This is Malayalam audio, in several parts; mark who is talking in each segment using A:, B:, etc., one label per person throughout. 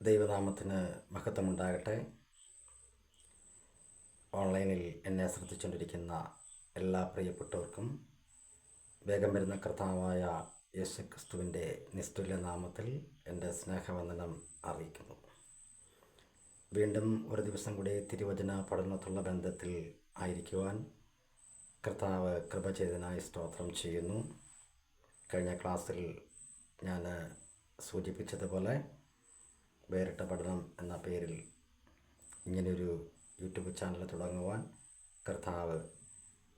A: ദൈവനാമത്തിന് മഹത്വമുണ്ടാകട്ടെ. ഓൺലൈനിൽ എന്നെ ശ്രദ്ധിച്ചുകൊണ്ടിരിക്കുന്ന എല്ലാ പ്രിയപ്പെട്ടവർക്കും വേഗം വരുന്ന കർത്താവായ യേശു ക്രിസ്തുവിൻ്റെ നിസ്തുല്യ നാമത്തിൽ എൻ്റെ സ്നേഹവന്ദനം അറിയിക്കുന്നു. വീണ്ടും ഒരു ദിവസം കൂടി തിരുവചന പഠനത്തുള്ള ബന്ധത്തിൽ ആയിരിക്കുവാൻ കർത്താവ് കൃപ ചെയ്തതിനായി സ്തോത്രം ചെയ്യുന്നു. കഴിഞ്ഞ ക്ലാസ്സിൽ ഞാൻ സൂചിപ്പിച്ചതുപോലെ വേറിട്ട പഠനം എന്ന പേരിൽ ഇങ്ങനെയൊരു യൂട്യൂബ് ചാനൽ തുടങ്ങുവാൻ കർത്താവ്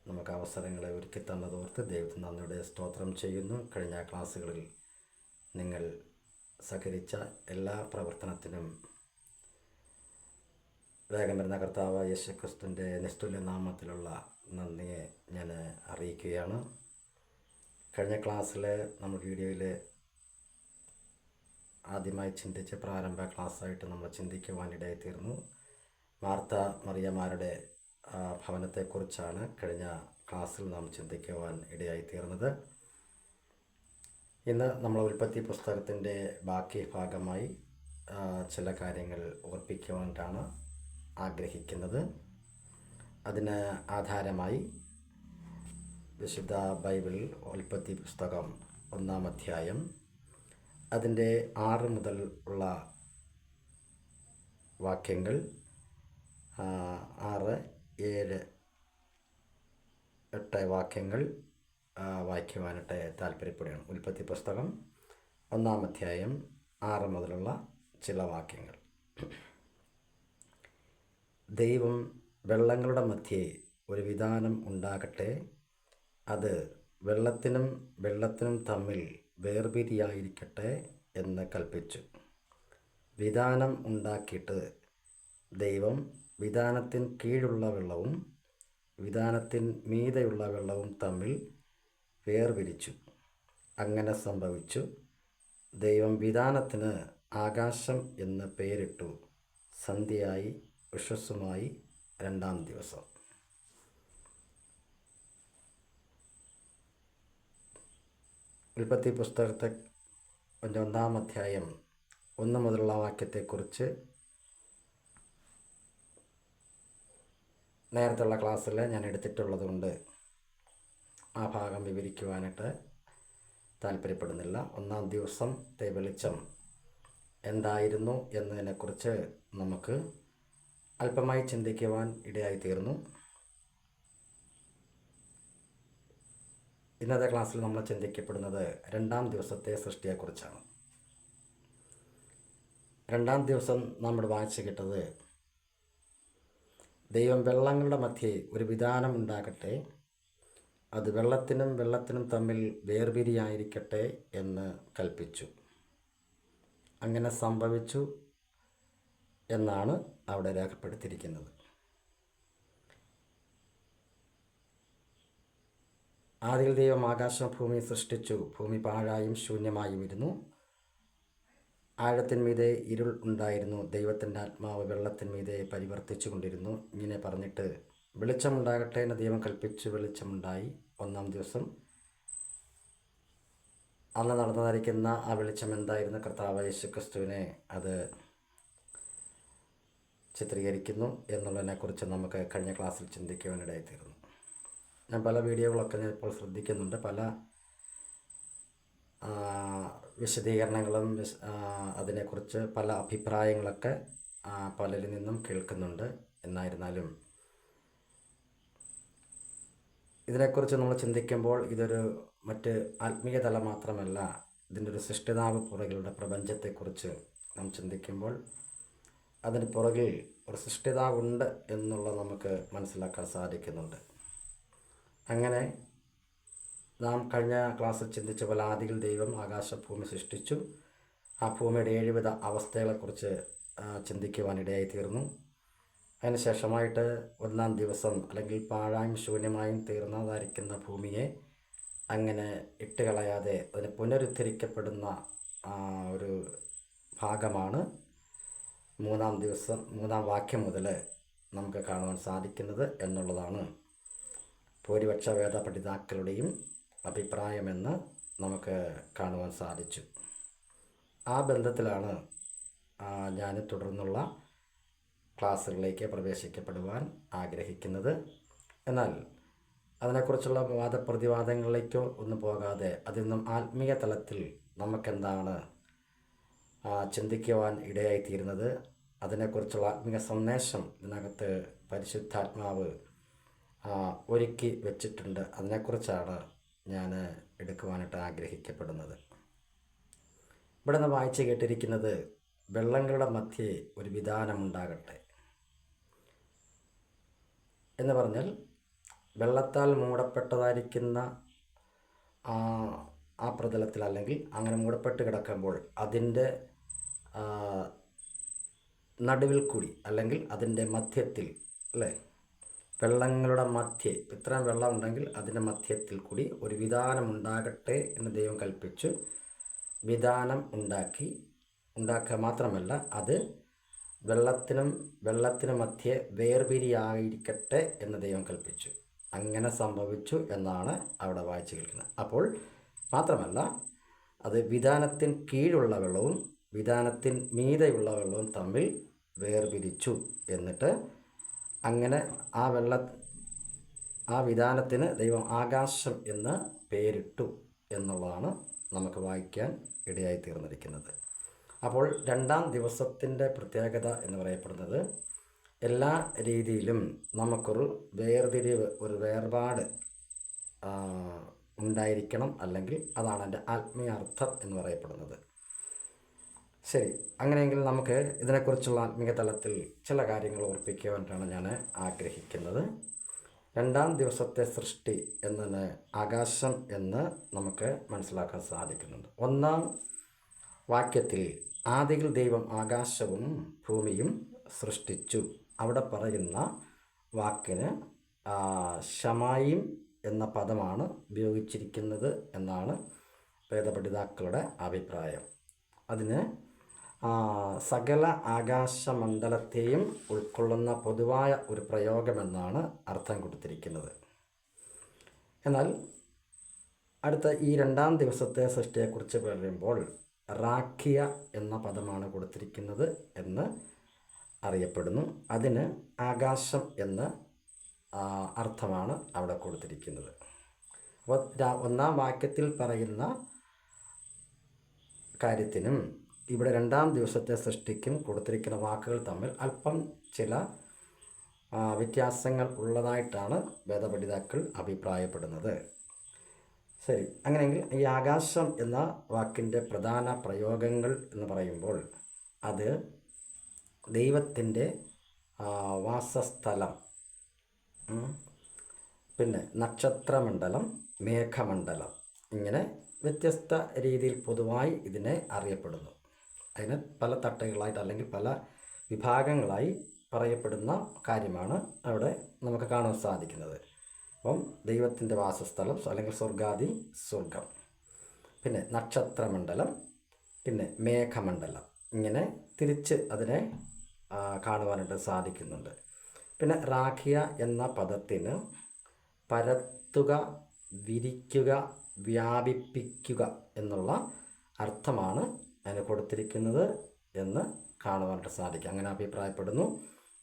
A: നമുക്ക് അവസരങ്ങളെ ഒരുക്കി തന്നതോർത്ത് ദൈവത്തിന് നന്ദിയുടെ സ്തോത്രം ചെയ്യുന്നു. കഴിഞ്ഞ ക്ലാസ്സുകളിൽ നിങ്ങൾ സഹകരിച്ച എല്ലാ പ്രവർത്തനത്തിനും വേഗം വരുന്ന കർത്താവ് യേശു ക്രിസ്തുവിൻ്റെ നിസ്തുല്യ നാമത്തിലുള്ള നന്ദിയെ ഞാൻ അറിയിക്കുകയാണ്. കഴിഞ്ഞ ക്ലാസ്സിൽ നമ്മൾ വീഡിയോയിൽ ആദ്യമായി ചിന്തിച്ച് പ്രാരംഭ ക്ലാസ്സായിട്ട് നമ്മൾ ചിന്തിക്കുവാനിടയായി തീർന്നു. മാർത്ത മറിയമാരുടെ ഭവനത്തെക്കുറിച്ചാണ് കഴിഞ്ഞ ക്ലാസ്സിൽ നാം ചിന്തിക്കുവാൻ ഇടയായി തീർന്നത്. ഇന്ന് നമ്മൾ ഉൽപ്പത്തി പുസ്തകത്തിൻ്റെ ബാക്കി ഭാഗമായി ചില കാര്യങ്ങൾ ഓർപ്പിക്കുവാനാണ് ആഗ്രഹിക്കുന്നത്. അതിന് ആധാരമായി വിശുദ്ധ ബൈബിളിൽ ഉൽപ്പത്തി പുസ്തകം 1-ാം അധ്യായം അതിൻ്റെ 6 മുതൽ ഉള്ള വാക്യങ്ങൾ 6, 7, 8 വാക്യങ്ങൾ വായിക്കുവാനായിട്ട് താല്പര്യപ്പെടുകയാണ്. ഉൽപ്പത്തി പുസ്തകം 1-ാം അധ്യായം 6 മുതലുള്ള ചില വാക്യങ്ങൾ. ദൈവം വെള്ളങ്ങളുടെ മധ്യേ ഒരു വിധാനം ഉണ്ടാകട്ടെ, അത് വെള്ളത്തിനും തമ്മിൽ വേർപിരിയായിരിക്കട്ടെ എന്ന് കൽപ്പിച്ചു. വിധാനം ഉണ്ടാക്കിയിട്ട് ദൈവം വിധാനത്തിന് കീഴുള്ള വെള്ളവും വിധാനത്തിന് മീതെയുള്ള വെള്ളവും തമ്മിൽ വേർപിരിച്ചു. അങ്ങനെ സംഭവിച്ചു. ദൈവം വിധാനത്തിന് ആകാശം എന്ന് പേരിട്ടു. സന്ധ്യയായി ഉഷസ്സുമായി 2-ാം ദിവസം. ഉൽപ്പത്തി പുസ്തകത്തെ 1-ാം അധ്യായം 1 മുതലുള്ള വാക്യത്തെക്കുറിച്ച് നേരത്തുള്ള ക്ലാസ്സിൽ ഞാൻ എടുത്തിട്ടുള്ളത് കൊണ്ട് ആ ഭാഗം വിവരിക്കുവാനായിട്ട് താല്പര്യപ്പെടുന്നില്ല. 1-ാം ദിവസത്തെ വെളിച്ചം എന്തായിരുന്നു എന്നതിനെക്കുറിച്ച് നമുക്ക് അല്പമായി ചിന്തിക്കുവാൻ ഇടയായി തീർന്നു. ഇന്നത്തെ ക്ലാസ്സിൽ നമ്മൾ ചിന്തിക്കപ്പെടുന്നത് 2-ാം ദിവസത്തെ സൃഷ്ടിയെക്കുറിച്ചാണ്. 2-ാം ദിവസം നമ്മൾ വായിച്ചു കേട്ടത്, ദൈവം വെള്ളങ്ങളുടെ മധ്യേ ഒരു വിധാനം ഉണ്ടാകട്ടെ, അത് വെള്ളത്തിനും തമ്മിൽ വേർപിരിയായിരിക്കട്ടെ എന്ന് കൽപ്പിച്ചു. അങ്ങനെ സംഭവിച്ചു എന്നാണ് അവിടെ രേഖപ്പെടുത്തിയിരിക്കുന്നത്. ആദിയിൽ ദൈവം ആകാശം ഭൂമി സൃഷ്ടിച്ചു. ഭൂമി പാഴായും ശൂന്യമായും ഇരുന്നു. ആഴത്തിന്മീതെ ഇരുൾ ഉണ്ടായിരുന്നു. ദൈവത്തിൻ്റെ ആത്മാവ് വെള്ളത്തിന്മീതെ പരിവർത്തിച്ചു കൊണ്ടിരുന്നു. ഇങ്ങനെ പറഞ്ഞിട്ട് വെളിച്ചമുണ്ടാകട്ടെ എന്ന് ദൈവം കൽപ്പിച്ചു. വെളിച്ചമുണ്ടായി. 1-ാം ദിവസം അന്ന് നടന്നതായിരിക്കുന്ന ആ വെളിച്ചം എന്തായിരുന്നു? കർത്താവ് യേശു ക്രിസ്തുവിനെ അത് ചിത്രീകരിക്കുന്നു എന്നുള്ളതിനെക്കുറിച്ച് നമുക്ക് കഴിഞ്ഞ ക്ലാസ്സിൽ ചിന്തിക്കുവാനിടയായി തീർന്നു. ഞാൻ പല വീഡിയോകളൊക്കെ ഞാൻ ഇപ്പോൾ ശ്രദ്ധിക്കുന്നുണ്ട്. പല വിശദീകരണങ്ങളും അതിനെക്കുറിച്ച് പല അഭിപ്രായങ്ങളൊക്കെ പലരിൽ നിന്നും കേൾക്കുന്നുണ്ട്. എന്നായിരുന്നാലും ഇതിനെക്കുറിച്ച് നമ്മൾ ചിന്തിക്കുമ്പോൾ ഇതൊരു മറ്റ് ആത്മീയ തലം മാത്രമല്ല, ഇതിൻ്റെ ഒരു സൃഷ്ടിതാവ് പുറകിലുള്ള പ്രപഞ്ചത്തെക്കുറിച്ച് നാം ചിന്തിക്കുമ്പോൾ അതിന് പുറകിൽ ഒരു സൃഷ്ടിതാവുണ്ട് എന്നുള്ളത് നമുക്ക് മനസ്സിലാക്കാൻ സാധിക്കുന്നുണ്ട്. അങ്ങനെ നാം കഴിഞ്ഞ ക്ലാസ്സിൽ ചിന്തിച്ച പോലെ ആദിയിൽ ദൈവം ആകാശഭൂമി സൃഷ്ടിച്ചു. ആ ഭൂമിയുടെ 7 വിധ അവസ്ഥകളെക്കുറിച്ച് ചിന്തിക്കുവാനിടയായി തീർന്നു. അതിനുശേഷമായിട്ട് 1-ാം ദിവസം അല്ലെങ്കിൽ പാഴായും ശൂന്യമായും തീർന്നതായിരിക്കുന്ന ഭൂമിയെ അങ്ങനെ ഇട്ടുകളയാതെ അതിന് പുനരുദ്ധരിക്കപ്പെടുന്ന ഒരു ഭാഗമാണ് 3-ാം ദിവസം 3-ാം വാക്യം മുതൽ നമുക്ക് കാണുവാൻ സാധിക്കുന്നത് എന്നുള്ളതാണ് ഭൂരിപക്ഷ വേദ പഠിതാക്കളുടെയും അഭിപ്രായമെന്ന് നമുക്ക് കാണുവാൻ സാധിച്ചു. ആ ബന്ധത്തിലാണ് ഞാൻ തുടർന്നുള്ള ക്ലാസ്സുകളിലേക്ക് പ്രവേശിക്കപ്പെടുവാൻ ആഗ്രഹിക്കുന്നത്. എന്നാൽ അതിനെക്കുറിച്ചുള്ള വാദപ്രതിവാദങ്ങളിലേക്കോ ഒന്നും പോകാതെ അതിൽ നിന്നും ആത്മീയ തലത്തിൽ നമുക്കെന്താണ് ചിന്തിക്കുവാൻ ഇടയായിത്തീരുന്നത്, അതിനെക്കുറിച്ചുള്ള ആത്മീയ സന്ദേശം ഇതിനകത്ത് പരിശുദ്ധാത്മാവ് ഒരുക്കി വെച്ചിട്ടുണ്ട്. അതിനെക്കുറിച്ചാണ് ഞാൻ എടുക്കുവാനായിട്ട് ആഗ്രഹിക്കപ്പെടുന്നത്. ഇവിടെ നിന്ന് വായിച്ച് കേട്ടിരിക്കുന്നത്, വെള്ളങ്ങളുടെ മധ്യേ ഒരു വിധാനമുണ്ടാകട്ടെ എന്ന് പറഞ്ഞാൽ, വെള്ളത്താൽ മൂടപ്പെട്ടതായിരിക്കുന്ന ആ പ്രതലത്തിൽ, അല്ലെങ്കിൽ അങ്ങനെ മൂടപ്പെട്ട് കിടക്കുമ്പോൾ അതിൻ്റെ നടുവിൽ കൂടി, അല്ലെങ്കിൽ അതിൻ്റെ മധ്യത്തിൽ, അല്ലേ, വെള്ളങ്ങളുടെ മധ്യേ, ഇത്രയും വെള്ളം ഉണ്ടെങ്കിൽ അതിൻ്റെ മധ്യത്തിൽ കൂടി ഒരു വിധാനം ഉണ്ടാകട്ടെ എന്ന് ദൈവം കൽപ്പിച്ചു. വിധാനം ഉണ്ടാക്കുക മാത്രമല്ല, അത് വെള്ളത്തിന് മധ്യേ വേർപിരിയായിരിക്കട്ടെ എന്ന് ദൈവം കൽപ്പിച്ചു. അങ്ങനെ സംഭവിച്ചു എന്നാണ് അവിടെ വായിച്ചു കേൾക്കുന്നത്. അപ്പോൾ മാത്രമല്ല, അത് വിധാനത്തിന് കീഴുള്ള വെള്ളവും വിധാനത്തിന് മീതെയുള്ള വെള്ളവും തമ്മിൽ വേർപിരിച്ചു. എന്നിട്ട് അങ്ങനെ ആ വിധാനത്തിന് ദൈവം ആകാശം എന്ന് പേരിട്ടു എന്നുള്ളതാണ് നമുക്ക് വായിക്കാൻ ഇടയായി തീർന്നിരിക്കുന്നത്. അപ്പോൾ രണ്ടാം ദിവസത്തിൻ്റെ പ്രത്യേകത എന്ന് പറയപ്പെടുന്നത്, എല്ലാ രീതിയിലും നമുക്കൊരു വേർതിരിവ്, ഒരു വേർപാട് ഉണ്ടായിരിക്കണം, അല്ലെങ്കിൽ അതാണ് എൻ്റെ ആത്മീയ അർത്ഥം എന്ന് പറയപ്പെടുന്നത്. ശരി, അങ്ങനെയെങ്കിൽ നമുക്ക് ഇതിനെക്കുറിച്ചുള്ള ആത്മീയ തലത്തിൽ ചില കാര്യങ്ങൾ ഓർപ്പിക്കുവാനായിട്ടാണ് ഞാൻ ആഗ്രഹിക്കുന്നത്. രണ്ടാം ദിവസത്തെ സൃഷ്ടി എന്നതിന് ആകാശം എന്ന് നമുക്ക് മനസ്സിലാക്കാൻ സാധിക്കുന്നുണ്ട്. ഒന്നാം വാക്യത്തിൽ ആദിയിൽ ദൈവം ആകാശവും ഭൂമിയും സൃഷ്ടിച്ചു. അവിടെ പറയുന്ന വാക്കിന് ശമായിം എന്ന പദമാണ് ഉപയോഗിച്ചിരിക്കുന്നത് എന്നാണ് വേദപണ്ഡിതാക്കളുടെ അഭിപ്രായം. അതിന് സകല ആകാശമണ്ഡലത്തെയും ഉൾക്കൊള്ളുന്ന പൊതുവായ ഒരു പ്രയോഗമെന്നാണ് അർത്ഥം കൊടുത്തിരിക്കുന്നത്. എന്നാൽ അടുത്ത ഈ രണ്ടാം ദിവസത്തെ സൃഷ്ടിയെക്കുറിച്ച് പറയുമ്പോൾ റാഖിയ എന്ന പദമാണ് കൊടുത്തിരിക്കുന്നത് എന്ന് അറിയപ്പെടുന്നു. അതിന് ആകാശം എന്ന അർത്ഥമാണ് അവിടെ കൊടുത്തിരിക്കുന്നത്. അപ്പോൾ ഒന്നാം വാക്യത്തിൽ പറയുന്ന കാര്യത്തിനും ഇവിടെ രണ്ടാം ദിവസത്തെ സൃഷ്ടിക്കും കൊടുത്തിരിക്കുന്ന വാക്കുകൾ തമ്മിൽ അല്പം ചില വ്യത്യാസങ്ങൾ ഉള്ളതായിട്ടാണ് വേദപണ്ഡിതാക്കൾ അഭിപ്രായപ്പെടുന്നത്. ശരി, അങ്ങനെയെങ്കിൽ ഈ ആകാശം എന്ന വാക്കിൻ്റെ പ്രധാന പ്രയോഗങ്ങൾ എന്ന് പറയുമ്പോൾ അത് ദൈവത്തിൻ്റെ വാസസ്ഥലം, പിന്നെ നക്ഷത്രമണ്ഡലം, മേഘമണ്ഡലം, ഇങ്ങനെ വ്യത്യസ്ത രീതിയിൽ പൊതുവായി ഇതിനെ അറിയപ്പെടുന്നു. അതിന് പല തട്ടുകളായിട്ട് അല്ലെങ്കിൽ പല വിഭാഗങ്ങളായി പറയപ്പെടുന്ന കാര്യമാണ് അവിടെ നമുക്ക് കാണാൻ സാധിക്കുന്നത്. അപ്പം ദൈവത്തിൻ്റെ വാസസ്ഥലം അല്ലെങ്കിൽ സ്വർഗം, പിന്നെ നക്ഷത്രമണ്ഡലം, പിന്നെ മേഘമണ്ഡലം, ഇങ്ങനെ തിരിച്ച് അതിനെ കാണുവാനായിട്ട് സാധിക്കുന്നുണ്ട്. പിന്നെ റാഖിയ എന്ന പദത്തിന് പരത്തുക, വിരിക്കുക, വ്യാപിപ്പിക്കുക എന്നുള്ള അർത്ഥമാണ് അതിന് കൊടുത്തിരിക്കുന്നത് എന്ന് കാണുവാനായിട്ട് സാധിക്കും. അങ്ങനെ അഭിപ്രായപ്പെടുന്നു.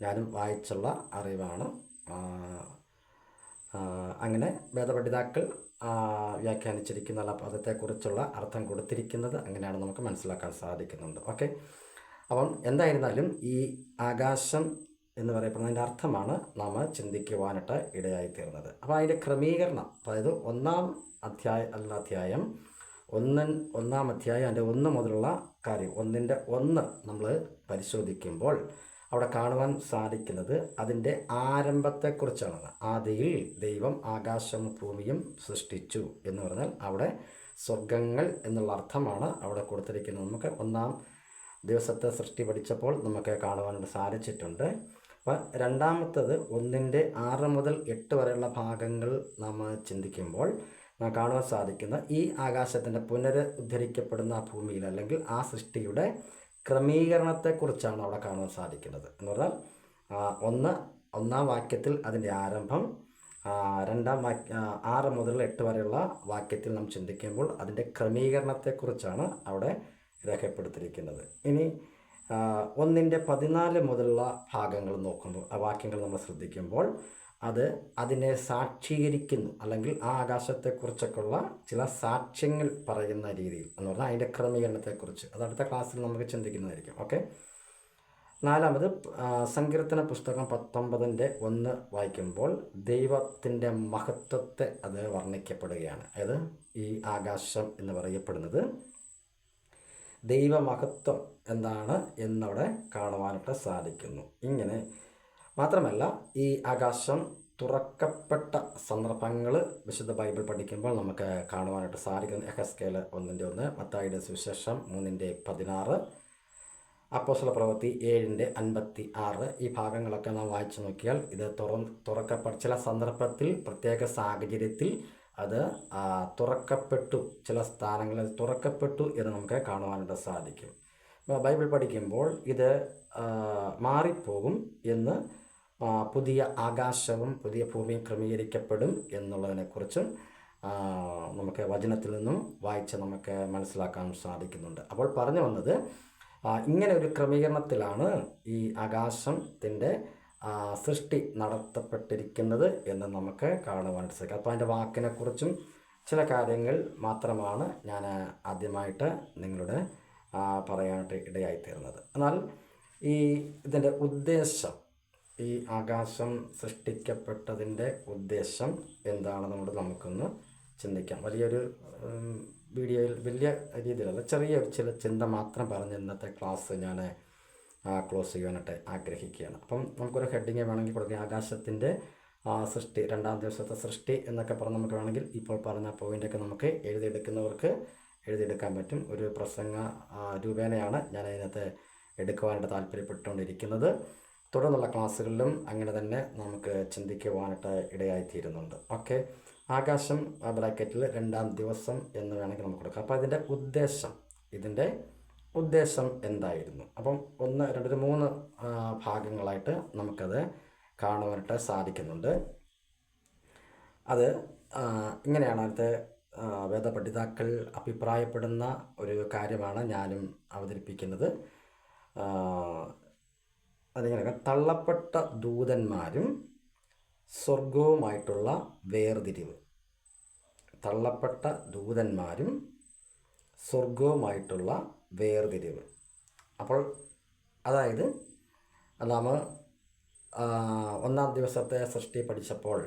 A: ഞാനും വായിച്ചുള്ള അറിവാണ്. അങ്ങനെ വേദപണ്ഡിതാക്കൾ വ്യാഖ്യാനിച്ചിരിക്കുന്ന പദത്തെക്കുറിച്ചുള്ള അർത്ഥം കൊടുത്തിരിക്കുന്നത് അങ്ങനെയാണ് നമുക്ക് മനസ്സിലാക്കാൻ സാധിക്കുന്നുണ്ട്. ഓക്കെ, അപ്പം എന്തായിരുന്നാലും ഈ ആകാശം എന്ന് പറയപ്പെടുന്നതിൻ്റെ അർത്ഥമാണ് നാം ചിന്തിക്കുവാനായിട്ട് ഇടയായിത്തീർന്നത്. അപ്പോൾ അതിൻ്റെ ക്രമീകരണം, അതായത് ഒന്നാം അധ്യായം അതിൻ്റെ 1 മുതലുള്ള കാര്യം, 1 നമ്മൾ പരിശോധിക്കുമ്പോൾ അവിടെ കാണുവാൻ സാധിക്കുന്നത് അതിൻ്റെ ആരംഭത്തെക്കുറിച്ചാണ്. ആദിയിൽ ദൈവം ആകാശവും ഭൂമിയും സൃഷ്ടിച്ചു എന്ന് പറഞ്ഞാൽ അവിടെ സ്വർഗങ്ങൾ എന്നുള്ള അർത്ഥമാണ് അവിടെ കൊടുത്തിരിക്കുന്നത്. നമുക്ക് ഒന്നാം ദിവസത്തെ സൃഷ്ടി പഠിച്ചപ്പോൾ നമുക്ക് കാണുവാനായിട്ട് സാധിച്ചിട്ടുണ്ട്. അപ്പോൾ രണ്ടാമത്തത് 1-6 മുതൽ 8 വരെയുള്ള ഭാഗങ്ങൾ നാം ചിന്തിക്കുമ്പോൾ നാം കാണുവാൻ സാധിക്കുന്ന ഈ ആകാശത്തിൻ്റെ പുനരുദ്ധരിക്കപ്പെടുന്ന ആ ഭൂമിയിൽ അല്ലെങ്കിൽ ആ സൃഷ്ടിയുടെ ക്രമീകരണത്തെക്കുറിച്ചാണ് അവിടെ കാണുവാൻ സാധിക്കുന്നത്. എന്ന് പറഞ്ഞാൽ ഒന്നാം വാക്യത്തിൽ അതിൻ്റെ ആരംഭം, 6 മുതൽ 8 വരെയുള്ള വാക്യത്തിൽ നാം ചിന്തിക്കുമ്പോൾ അതിൻ്റെ ക്രമീകരണത്തെക്കുറിച്ചാണ് അവിടെ രേഖപ്പെടുത്തിയിരിക്കുന്നത്. ഇനി 1:14 മുതലുള്ള ഭാഗങ്ങൾ നോക്കുമ്പോൾ, ആ വാക്യങ്ങൾ നമ്മൾ ശ്രദ്ധിക്കുമ്പോൾ അത് അതിനെ സാക്ഷീകരിക്കുന്നു, അല്ലെങ്കിൽ ആ ആകാശത്തെക്കുറിച്ചൊക്കെയുള്ള ചില സാക്ഷ്യങ്ങൾ പറയുന്ന രീതിയിൽ എന്ന് പറഞ്ഞാൽ അതിൻ്റെ ക്രമീകരണത്തെക്കുറിച്ച് അത് അടുത്ത ക്ലാസ്സിൽ നമുക്ക് ചിന്തിക്കുന്നതായിരിക്കും. ഓക്കെ. 4. സങ്കീർത്തന പുസ്തകം 19:1 വായിക്കുമ്പോൾ ദൈവത്തിൻ്റെ മഹത്വത്തെ അത് വർണ്ണിക്കപ്പെടുകയാണ്. അതായത് ഈ ആകാശം എന്ന് പറയപ്പെടുന്നത് ദൈവമഹത്വം എന്താണ് എന്നവിടെ കാണുവാനായിട്ട് സാധിക്കുന്നു. ഇങ്ങനെ മാത്രമല്ല, ഈ ആകാശം തുറക്കപ്പെട്ട സന്ദർഭങ്ങൾ വിശുദ്ധ ബൈബിൾ പഠിക്കുമ്പോൾ നമുക്ക് കാണുവാനായിട്ട് സാധിക്കുന്നു. യെഹെസ്കേൽ 1:1, മത്തായിയുടെ സുവിശേഷം 3:16, അപ്പോസ്തല പ്രവൃത്തി 7:56. ഈ ഭാഗങ്ങളൊക്കെ നാം വായിച്ചു നോക്കിയാൽ ഇത് തുറക്കപ്പെട്ട ചില സന്ദർഭത്തിൽ, പ്രത്യേക സാഹചര്യത്തിൽ അത് തുറക്കപ്പെട്ടു, ചില സ്ഥാനങ്ങളിൽ തുറക്കപ്പെട്ടു എന്ന് നമുക്ക് കാണുവാനായിട്ട് സാധിക്കും. ബൈബിൾ പഠിക്കുമ്പോൾ ഇത് മാറിപ്പോകും എന്ന്, പുതിയ ആകാശവും പുതിയ ഭൂമിയും ക്രമീകരിക്കപ്പെടും എന്നുള്ളതിനെക്കുറിച്ചും നമുക്ക് വചനത്തിൽ നിന്നും വായിച്ച് നമുക്ക് മനസ്സിലാക്കാൻ സാധിക്കുന്നുണ്ട്. അപ്പോൾ പറഞ്ഞു വന്നത്, ഇങ്ങനെ ഒരു ക്രമീകരണത്തിലാണ് ഈ ആകാശത്തിൻ്റെ സൃഷ്ടി നടത്തപ്പെട്ടിരിക്കുന്നത് എന്ന് നമുക്ക് കാണുവാനായിട്ട് സാധിക്കും. അപ്പോൾ അതിൻ്റെ വാക്കിനെക്കുറിച്ചും ചില കാര്യങ്ങൾ മാത്രമാണ് ഞാൻ ആദ്യമായിട്ട് നിങ്ങളുടെ പറയാനായിട്ട് ഇടയായിത്തീർന്നത്. എന്നാൽ ഇതിൻ്റെ ഉദ്ദേശം, ഈ ആകാശം സൃഷ്ടിക്കപ്പെട്ടതിൻ്റെ ഉദ്ദേശം എന്താണെന്നുള്ളത് നമുക്കൊന്ന് ചിന്തിക്കാം. വലിയൊരു വീഡിയോയിൽ വലിയ രീതിയിലല്ല, ചെറിയൊരു ചില ചിന്ത മാത്രം പറഞ്ഞ് ഇന്നത്തെ ക്ലാസ് ഞാൻ ക്ലോസ് ചെയ്യാനായിട്ട് ആഗ്രഹിക്കുകയാണ്. അപ്പം നമുക്കൊരു ഹെഡിങ് വേണമെങ്കിൽ കൊടുക്കുക, ആകാശത്തിൻ്റെ സൃഷ്ടി, 2-ാം ദിവസത്തെ സൃഷ്ടി എന്നൊക്കെ പറഞ്ഞ് നമുക്ക് വേണമെങ്കിൽ ഇപ്പോൾ പറഞ്ഞ പോയിൻ്റൊക്കെ നമുക്ക് എഴുതിയെടുക്കുന്നവർക്ക് എഴുതിയെടുക്കാൻ പറ്റും. ഒരു പ്രസംഗ രൂപേണയാണ് ഞാൻ അതിനകത്ത് എടുക്കുവാനായിട്ട് താല്പര്യപ്പെട്ടുകൊണ്ടിരിക്കുന്നത്. തുടർന്നുള്ള ക്ലാസ്സുകളിലും അങ്ങനെ തന്നെ നമുക്ക് ചിന്തിക്കുവാനായിട്ട് ഇടയായിത്തീരുന്നുണ്ട്. ഓക്കെ. ആകാശം ബ്രാക്കറ്റിൽ 2-ാം ദിവസം എന്ന് വേണമെങ്കിൽ നമുക്ക് കൊടുക്കാം. അപ്പോൾ ഇതിൻ്റെ ഉദ്ദേശം എന്തായിരുന്നു? അപ്പം 1, 2, 3 ഭാഗങ്ങളായിട്ട് നമുക്കത് കാണുവാനായിട്ട് സാധിക്കുന്നുണ്ട്. അത് ഇങ്ങനെയാണ്. അടുത്ത വേദപണ്ഡിതാക്കൾ അഭിപ്രായപ്പെടുന്ന ഒരു കാര്യമാണ് ഞാനും അവതരിപ്പിക്കുന്നത്. അതിങ്ങനെ, തള്ളപ്പെട്ട ദൂതന്മാരും സ്വർഗവുമായിട്ടുള്ള വേർതിരിവ്. തള്ളപ്പെട്ട ദൂതന്മാരും സ്വർഗവുമായിട്ടുള്ള വേർതിരിവ്. അപ്പോൾ അതായത് നാം 1-ാം ദിവസത്തെ സൃഷ്ടി പഠിച്ചപ്പോൾ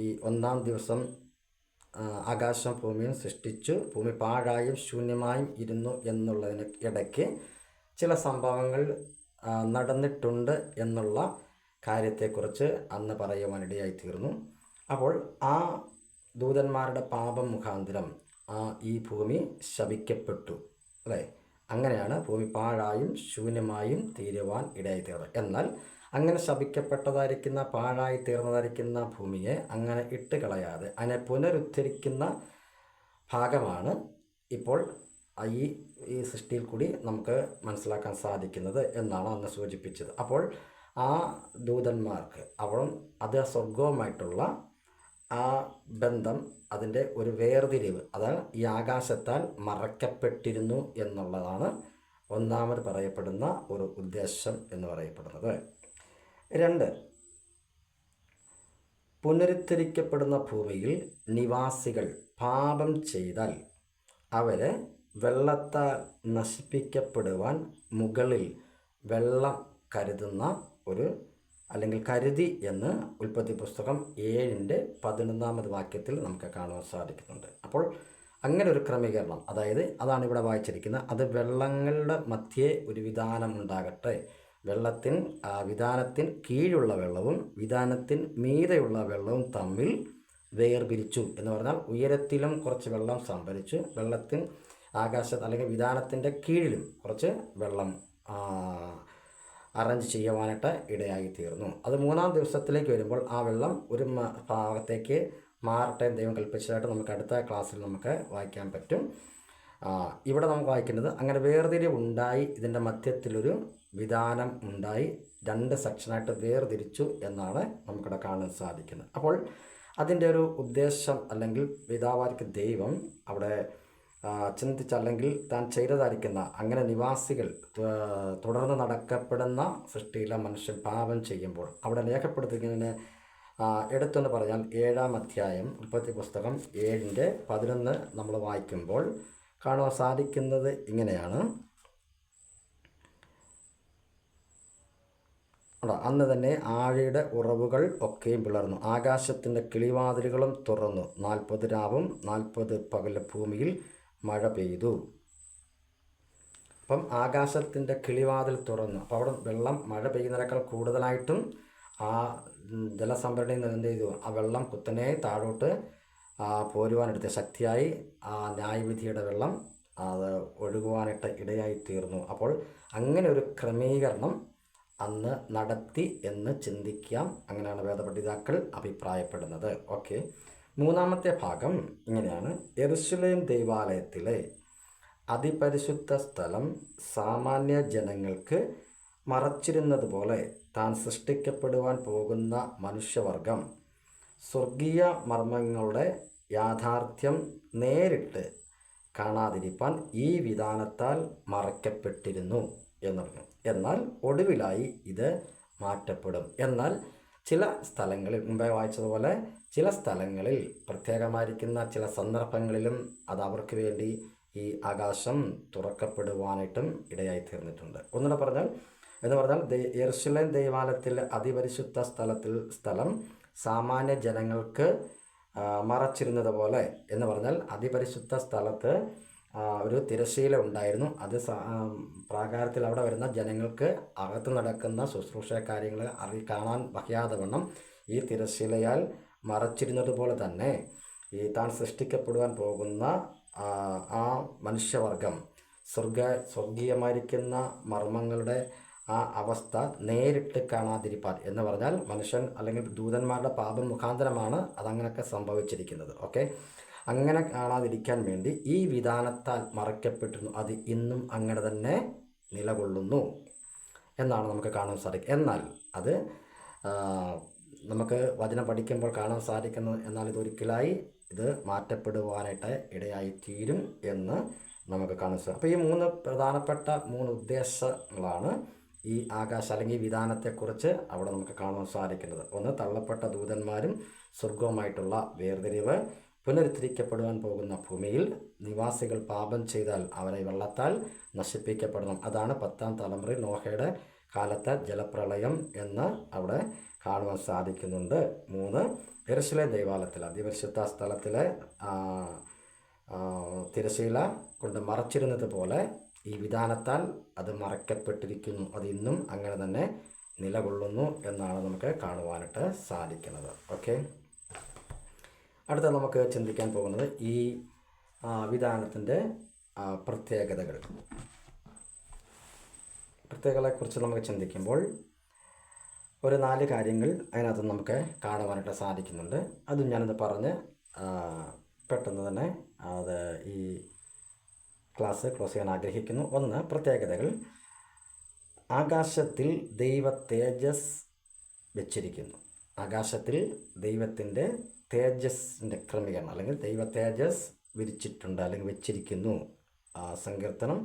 A: ഈ 1-ാം ദിവസം ആകാശം ഭൂമിയും സൃഷ്ടിച്ചു, ഭൂമി പാഴായും ശൂന്യമായും ഇരുന്നു എന്നുള്ളതിന് ഇടയ്ക്ക് ചില സംഭവങ്ങൾ നടന്നിട്ടുണ്ട് എന്നുള്ള കാര്യത്തെക്കുറിച്ച് അന്ന് പറയുവാനിടയായിത്തീർന്നു. അപ്പോൾ ആ ദൂതന്മാരുടെ പാപം മുഖാന്തരം ഈ ഭൂമി ശപിക്കപ്പെട്ടു, അല്ലേ? അങ്ങനെയാണ് ഭൂമി പാഴായും ശൂന്യമായും തീരുവാൻ ഇടയായിത്തീർന്നത്. എന്നാൽ അങ്ങനെ ശപിക്കപ്പെട്ടതായിരിക്കുന്ന, പാഴായി തീർന്നതായിരിക്കുന്ന ഭൂമിയെ അങ്ങനെ ഇട്ട് കളയാതെ അതിനെ പുനരുദ്ധരിക്കുന്ന ഭാഗമാണ് ഇപ്പോൾ ഈ സൃഷ്ടിയിൽ കൂടി നമുക്ക് മനസ്സിലാക്കാൻ സാധിക്കുന്നത് എന്നാണ് അന്ന് സൂചിപ്പിച്ചത്. അപ്പോൾ ആ ദൂതന്മാർക്ക് അത് സ്വർഗവുമായിട്ടുള്ള ആ ബന്ധം, അതിൻ്റെ ഒരു വേർതിരിവ്, അതാണ് ഈ ആകാശത്താൽ മറയ്ക്കപ്പെട്ടിരുന്നു എന്നുള്ളതാണ് ഒന്നാമത് പറയപ്പെടുന്ന ഒരു ഉദ്ദേശം എന്ന് പറയപ്പെടുന്നത്. 2, പുനരുദ്ധരിക്കപ്പെടുന്ന ഭൂമിയിൽ നിവാസികൾ പാപം ചെയ്താൽ അവരെ വെള്ളത്താൽ നശിപ്പിക്കപ്പെടുവാൻ മുകളിൽ വെള്ളം കരുതുന്ന അല്ലെങ്കിൽ കരുതി എന്ന് ഉൽപ്പത്തി പുസ്തകം 7:11 വാക്യത്തിൽ നമുക്ക് കാണുവാൻ സാധിക്കുന്നുണ്ട്. അപ്പോൾ അങ്ങനെ ഒരു ക്രമീകരണം, അതാണ് ഇവിടെ വായിച്ചിരിക്കുന്നത്. അത് വെള്ളങ്ങളുടെ മധ്യേ ഒരു വിധാനം ഉണ്ടാകട്ടെ, വിധാനത്തിന് കീഴുള്ള വെള്ളവും വിധാനത്തിന് മീതെയുള്ള വെള്ളവും തമ്മിൽ വേർപിരിച്ചു എന്ന് പറഞ്ഞാൽ, ഉയരത്തിലും കുറച്ച് വെള്ളം സംഭരിച്ചു, അല്ലെങ്കിൽ വിധാനത്തിൻ്റെ കീഴിലും കുറച്ച് വെള്ളം അറേഞ്ച് ചെയ്യുവാനായിട്ട് ഇടയായി തീർന്നു. അത് 3-ാം ദിവസത്തിലേക്ക് വരുമ്പോൾ ആ വെള്ളം ഒരു ഭാഗത്തേക്ക് മാറട്ടെ ദൈവം കൽപ്പിച്ചതായിട്ട് നമുക്ക് അടുത്ത ക്ലാസ്സിൽ നമുക്ക് വായിക്കാൻ പറ്റും. ഇവിടെ നമുക്ക് വായിക്കുന്നത്, അങ്ങനെ വേർതിരിവ് ഉണ്ടായി, ഇതിൻ്റെ മധ്യത്തിലൊരു വിധാനം ഉണ്ടായി, 2 സെക്ഷനായിട്ട് വേർതിരിച്ചു എന്നാണ് നമുക്കിവിടെ കാണാൻ സാധിക്കുന്നത്. അപ്പോൾ അതിൻ്റെ ഒരു ഉദ്ദേശം, അല്ലെങ്കിൽ പിതാവായിരിക്കുന്ന ദൈവം അവിടെ ചിന്തിച്ചല്ലെങ്കിൽ താൻ ചെയ്തതായിരിക്കുന്ന അങ്ങനെ നിവാസികൾ തുടർന്ന് നടക്കപ്പെടുന്ന സൃഷ്ടിയിലെ മനുഷ്യൻ പാപം ചെയ്യുമ്പോൾ അവിടെ രേഖപ്പെടുത്തുന്നതിന് എടുത്തെന്ന് പറഞ്ഞാൽ 7-ാം അധ്യായം ഉൽപ്പത്തി പുസ്തകം 7:11 നമ്മൾ വായിക്കുമ്പോൾ കാണുവാൻ സാധിക്കുന്നത് ഇങ്ങനെയാണ്. അന്ന് തന്നെ ആഴിയുടെ ഉറവുകൾ ഒക്കെയും പിളർന്നു, ആകാശത്തിൻ്റെ കിളിവാതിലുകളും തുറന്നു, 40 രാവും 40 പകലും ഭൂമിയിൽ മഴ പെയ്തു. അപ്പം ആകാശത്തിൻ്റെ കിളിവാതിൽ തുറന്നു. അപ്പോൾ അവിടെ വെള്ളം മഴ പെയ്യുന്നതിനേക്കാൾ കൂടുതലായിട്ടും ആ ജലസംഭരണിയിൽ നിന്ന് എന്ത് ചെയ്തു, ആ വെള്ളം കുത്തനെ താഴോട്ട് പോരുവാനെടുത്ത ശക്തിയായി ആ ന്യായവിധിയുടെ വെള്ളം അത് ഒഴുകുവാനായിട്ട് ഇടയായി തീർന്നു. അപ്പോൾ അങ്ങനെ ഒരു ക്രമീകരണം അന്ന് നടത്തി എന്ന് ചിന്തിക്കാം. അങ്ങനെയാണ് വേദപണ്ഡിതാക്കൾ അഭിപ്രായപ്പെടുന്നത്. ഓക്കെ, 3-ാമത്തെ ഭാഗം ഇങ്ങനെയാണ്. യെരുശലേം ദൈവാലയത്തിലെ അതിപരിശുദ്ധ സ്ഥലം സാമാന്യ ജനങ്ങൾക്ക് മറച്ചിരുന്നത് പോലെ താൻ സൃഷ്ടിക്കപ്പെടുവാൻ പോകുന്ന മനുഷ്യവർഗം സ്വർഗീയ മർമ്മങ്ങളുടെ യാഥാർത്ഥ്യം നേരിട്ട് കാണാതിരിപ്പാൻ ഈ വിധാനത്താൽ മറയ്ക്കപ്പെട്ടിരുന്നു എന്ന് പറഞ്ഞു. എന്നാൽ ഒടുവിലായി ഇത് മാറ്റപ്പെടും. എന്നാൽ ചില സ്ഥലങ്ങളിൽ, മുമ്പേ വായിച്ചതുപോലെ ചില സ്ഥലങ്ങളിൽ പ്രത്യേകമായിരിക്കുന്ന ചില സന്ദർഭങ്ങളിലും അത് അവർക്ക് വേണ്ടി ഈ ആകാശം തുറക്കപ്പെടുവാനായിട്ടും ഇടയായി തീർന്നിട്ടുണ്ട്. ഒന്നുകൂടെ പറഞ്ഞാൽ യെരുശലേം ദൈവാലയത്തിലെ അതിപരിശുദ്ധ സ്ഥലം സാമാന്യ ജനങ്ങൾക്ക് മറച്ചിരുന്നത് പോലെ എന്ന് പറഞ്ഞാൽ അതിപരിശുദ്ധ സ്ഥലത്ത് ഒരു തിരശ്ശീല ഉണ്ടായിരുന്നു. അത് പ്രാകാരത്തിൽ അവിടെ വരുന്ന ജനങ്ങൾക്ക് അകത്ത് നടക്കുന്ന ശുശ്രൂഷ കാര്യങ്ങൾ കാണാൻ വയ്യാതെ വണ്ണം ഈ തിരശ്ശീലയാൽ മറച്ചിരുന്നത് പോലെ തന്നെ ഈ താൻ സൃഷ്ടിക്കപ്പെടുവാൻ പോകുന്ന ആ മനുഷ്യവർഗം സ്വർഗീയമായിരിക്കുന്ന മർമ്മങ്ങളുടെ ആ അവസ്ഥ നേരിട്ട് കാണാതിരിപ്പാൻ എന്ന് പറഞ്ഞാൽ മനുഷ്യൻ അല്ലെങ്കിൽ ദൂതന്മാരുടെ പാപം മുഖാന്തരമാണ് അതങ്ങനെയൊക്കെ സംഭവിച്ചിരിക്കുന്നത്. ഓക്കെ, അങ്ങനെ കാണാതിരിക്കാൻ വേണ്ടി ഈ വിധാനത്താൽ മറയ്ക്കപ്പെട്ടിരുന്നു. അത് ഇന്നും അങ്ങനെ തന്നെ നിലകൊള്ളുന്നു എന്നാണ് നമുക്ക് കാണാൻ സാധിക്കുക. എന്നാൽ അത് നമുക്ക് വചനം പഠിക്കുമ്പോൾ കാണാൻ സാധിക്കുന്നത്, എന്നാൽ ഇതൊരിക്കലായി ഇത് മാറ്റപ്പെടുവാനായിട്ട് ഇടയായി തീരും എന്ന് നമുക്ക് കാണാൻ സാധിക്കും. അപ്പോൾ ഈ 3 പ്രധാനപ്പെട്ട 3 ഉദ്ദേശങ്ങളാണ് ഈ ആകാശ അല്ലെങ്കിൽ വിധാനത്തെക്കുറിച്ച് അവിടെ നമുക്ക് കാണാൻ സാധിക്കുന്നത്. ഒന്ന്, തള്ളപ്പെട്ട ദൂതന്മാരും സ്വർഗവുമായിട്ടുള്ള വേർതിരിവ്, പുനരുദ്ധരിക്കപ്പെടുവാൻ പോകുന്ന ഭൂമിയിൽ നിവാസികൾ പാപം ചെയ്താൽ അവരെ വെള്ളത്താൽ നശിപ്പിക്കപ്പെടണം. അതാണ് 10-ാം തലമുറയിൽ നോഹയുടെ കാലത്തെ ജലപ്രളയം എന്ന് അവിടെ കാണുവാൻ സാധിക്കുന്നുണ്ട്. 3, യെരുശലേം ദൈവാലയത്തിൽ അതിപരിശുദ്ധ സ്ഥലത്തിലെ തിരശ്ശീല കൊണ്ട് മറച്ചിരുന്നത് പോലെ ഈ വിധാനത്താൽ അത് മറയ്ക്കപ്പെട്ടിരിക്കുന്നു. അത് ഇന്നും അങ്ങനെ തന്നെ നിലകൊള്ളുന്നു എന്നാണ് നമുക്ക് കാണുവാനായിട്ട് സാധിക്കുന്നത്. ഓക്കെ, അടുത്ത നമുക്ക് ചിന്തിക്കാൻ പോകുന്നത് ഈ വിധാനത്തിൻ്റെ പ്രത്യേകതകളെക്കുറിച്ച് നമുക്ക് ചിന്തിക്കുമ്പോൾ ഒരു 4 കാര്യങ്ങൾ അതിനകത്ത് നമുക്ക് കാണുവാനായിട്ട് സാധിക്കുന്നുണ്ട്. അതും ഞാനത് പറഞ്ഞ് പെട്ടെന്ന് തന്നെ അത് ഈ ക്ലാസ് ക്ലോസ് ചെയ്യാൻ ആഗ്രഹിക്കുന്നു. 1, പ്രത്യേകതകൾ. ആകാശത്തിൽ ദൈവ തേജസ് വെച്ചിരിക്കുന്നു. ആകാശത്തിൽ ദൈവത്തിൻ്റെ തേജസ്സിൻ്റെ ക്രമീകരണം അല്ലെങ്കിൽ ദൈവ തേജസ് വിരിച്ചിട്ടുണ്ട് അല്ലെങ്കിൽ വെച്ചിരിക്കുന്നു. സങ്കീർത്തനം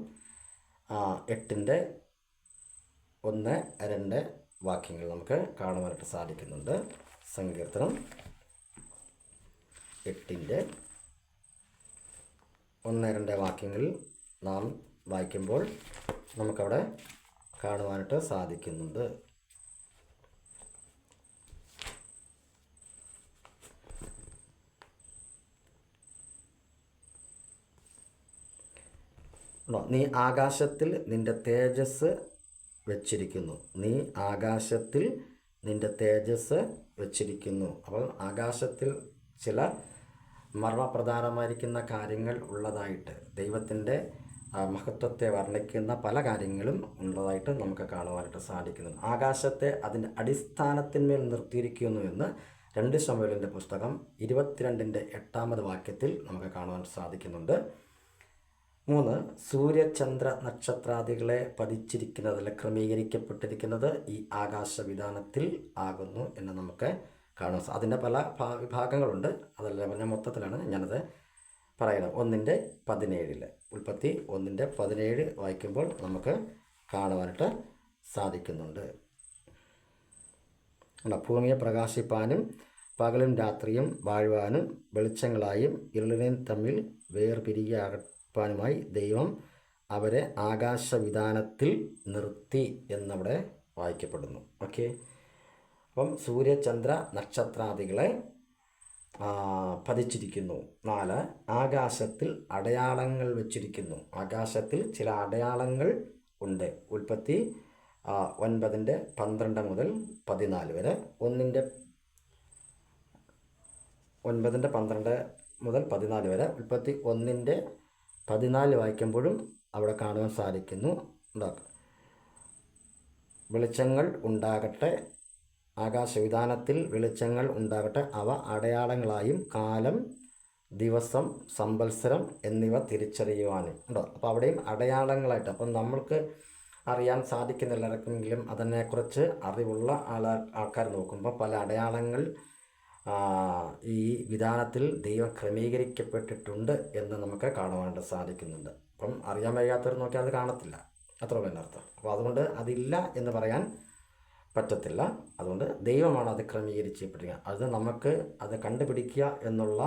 A: 8:1-2 വാക്യങ്ങൾ നമുക്ക് കാണുവാനായിട്ട് സാധിക്കുന്നുണ്ട്. സങ്കീർത്തനം 8:1-2 വാക്യങ്ങളിൽ നാം വായിക്കുമ്പോൾ നമുക്കവിടെ കാണുവാനായിട്ട് സാധിക്കുന്നുണ്ട്. നീ ആകാശത്തിൽ നിൻ്റെ തേജസ് വെച്ചിരിക്കുന്നു. നീ ആകാശത്തിൽ നിൻ്റെ തേജസ് വെച്ചിരിക്കുന്നു. അപ്പോൾ ആകാശത്തിൽ ചില മർമ്മപ്രധാനമായിരിക്കുന്ന കാര്യങ്ങൾ ഉള്ളതായിട്ട്, ദൈവത്തിൻ്റെ മഹത്വത്തെ വർണ്ണിക്കുന്ന പല കാര്യങ്ങളും ഉള്ളതായിട്ട് നമുക്ക് കാണുവാനായിട്ട് സാധിക്കുന്നു. ആകാശത്തെ അതിൻ്റെ അടിസ്ഥാനത്തിന്മേൽ നിർത്തിയിരിക്കുന്നു എന്ന് 2 ശമൂവേലിൻ്റെ പുസ്തകം 22:8 വാക്യത്തിൽ നമുക്ക് കാണുവാൻ സാധിക്കുന്നുണ്ട്. 3, സൂര്യചന്ദ്ര നക്ഷത്രാദികളെ പതിച്ചിരിക്കുന്നത്, അല്ല ക്രമീകരിക്കപ്പെട്ടിരിക്കുന്നത് ഈ ആകാശവിധാനത്തിൽ ആകുന്നു എന്ന് നമുക്ക് കാണാം. അതിൻ്റെ പല വിഭാഗങ്ങളുണ്ട്. അതല്ല പറഞ്ഞ മൊത്തത്തിലാണ് ഞാനത് പറയുന്നത് 1:17. ഉൽപ്പത്തി 1:17 വായിക്കുമ്പോൾ നമുക്ക് കാണുവാനായിട്ട് സാധിക്കുന്നുണ്ട്. ഭൂമിയെ പ്രകാശിപ്പാനും പകലും രാത്രിയും വാഴുവാനും വെളിച്ചങ്ങളായും ഇരുളിനെയും തമ്മിൽ വേർപിരിയാപ്പാനുമായി ദൈവം അവരെ ആകാശവിധാനത്തിൽ നിർത്തി എന്നവിടെ വായിക്കപ്പെടുന്നു. ഓക്കെ, അപ്പം സൂര്യചന്ദ്ര നക്ഷത്രാദികളെ പതിച്ചിരിക്കുന്നു. 4, ആകാശത്തിൽ അടയാളങ്ങൾ വച്ചിരിക്കുന്നു. ആകാശത്തിൽ ചില അടയാളങ്ങൾ ഉണ്ട്. ഉൽപ്പത്തി 9:12 മുതൽ 14 വരെ, 9:12 മുതൽ 14 വരെ, ഉൽപ്പത്തി 1:14 വായിക്കുമ്പോഴും അവിടെ കാണുവാൻ സാധിക്കുന്നു. വെളിച്ചങ്ങൾ ഉണ്ടാകട്ടെ, ആകാശവിധാനത്തിൽ വെളിച്ചങ്ങൾ ഉണ്ടാകട്ടെ, അവ അടയാളങ്ങളായും കാലം, ദിവസം, സംവത്സരം എന്നിവ തിരിച്ചറിയുവാനും ഉണ്ടോ. അപ്പോൾ അവിടെയും അടയാളങ്ങളായിട്ട്, അപ്പം നമ്മൾക്ക് അറിയാൻ സാധിക്കുന്നില്ലെങ്കിലും അതിനെക്കുറിച്ച് അറിവുള്ള ആൾക്കാർ നോക്കുമ്പോൾ പല അടയാളങ്ങൾ ഈ വിധാനത്തിൽ ദൈവം ക്രമീകരിക്കപ്പെട്ടിട്ടുണ്ട് എന്ന് നമുക്ക് കാണുവാനായിട്ട് സാധിക്കുന്നുണ്ട്. അപ്പം അറിയാൻ വയ്യാത്തവർ നോക്കിയാൽ അത് കാണത്തില്ല, അത്ര ഉള്ള അർത്ഥം. അപ്പോൾ അതുകൊണ്ട് അതില്ല എന്ന് പറയാൻ പറ്റത്തില്ല. അതുകൊണ്ട് ദൈവമാണ് അത് ക്രമീകരിക്കപ്പെട്ടിരിക്കുക. അത് നമുക്ക് അത് കണ്ടുപിടിക്കുക എന്നുള്ള